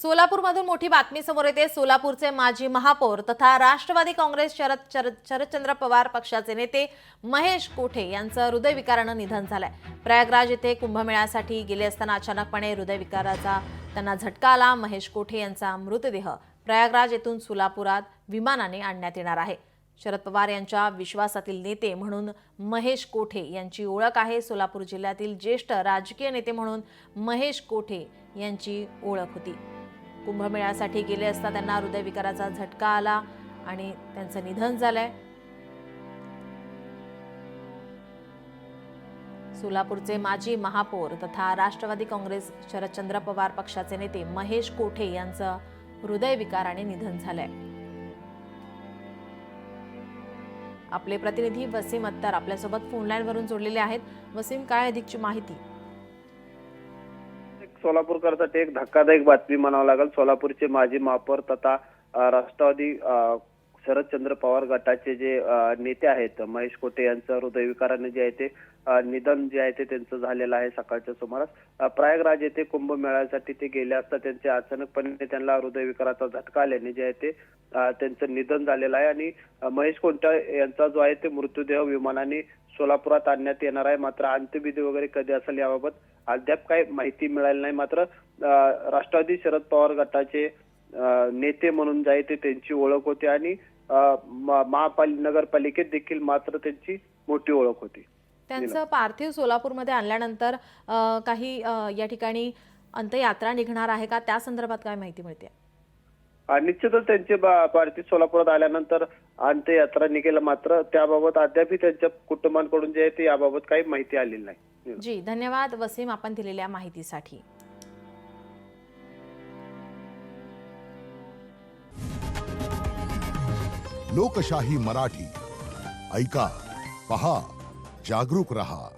सोलापूरमधून मोठी बातमी समोर येते। सोलापूरचे माजी महापौर तथा राष्ट्रवादी काँग्रेस शरदचंद्र पवार पक्षाचे नेते महेश कोठे यांचं हृदयविकारानं निधन झालंय। प्रयागराज येथे कुंभमेळ्यासाठी गेले असताना अचानकपणे हृदयविकाराचा त्यांना झटका आला। महेश कोठे यांचा मृतदेह प्रयागराज येथून सोलापुरात विमानाने आणण्यात येणार आहे। शरद पवार यांच्या विश्वासातील नेते म्हणून महेश कोठे यांची ओळख आहे। सोलापूर जिल्ह्यातील ज्येष्ठ राजकीय नेते म्हणून महेश कोठे यांची ओळख होती। कुंभमेळ्यासाठी गेले असता त्यांना हृदयविकाराचा झटका आला आणि त्यांचं निधन झालंय। सोलापूरचे माजी महापौर तथा राष्ट्रवादी काँग्रेस शरदचंद्र पवार पक्षाचे नेते महेश कोठे यांचं हृदयविकाराने निधन झालंय। आपले प्रतिनिधी वसीम अत्तर आपल्यासोबत फोन लाईन वरून जोडलेले आहेत। वसीम, काय अधिकची माहिती? सोलापूरकरसाठी एक धक्कादायक बातमी म्हणावं लागेल। सोलापूरचे माजी महापौर तथा राष्ट्रवादी शरदचंद्र पवार गटाचे जे नेते आहेत महेश कोठे यांचं हृदयविकाराने जे आहे ते निधन जे आहे ते त्यांचं झालेलं आहे। सकाळच्या सुमारास प्रयागराज येथे कुंभमेळ्यासाठी ते गेले असता त्यांचे अचानकपणे त्यांना हृदयविकाराचा झटका आल्याने जे आहे ते त्यांचं निधन झालेलं आहे आणि महेश कोठे यांचा जो आहे ते मृतदेह विमानाने सोलापुरात आणण्यात येणार आहे। मात्र अंत्यविधी वगैरे कधी असेल याबाबत अद्याप काही माहिती मिळाली नाही। मात्र राष्ट्रवादी शरद पवार गटाचे नेते म्हणून जे आहे ते त्यांची ओळख होती आणि नगरपालिकेत देखील मात्र त्यांची मोठी ओळख होती। त्यांचं पार्थिव सोलापूरमध्ये आणल्यानंतर काही या ठिकाणी अंत्ययात्रा निघणार आहे का, त्या संदर्भात काय माहिती मिळते? निश्चितच त्यांचे पार्थिव सोलापुरात आल्यानंतर अंत्ययात्रा निघेल। मात्र त्याबाबत अद्याप त्यांच्या कुटुंबांकडून जे आहे ते याबाबत काही माहिती आलेली नाही। जी, धन्यवाद वसीम आपण दिलेल्या माहितीसाठी। लोकशाही मराठी ऐका, पहा, जागरूक रहा।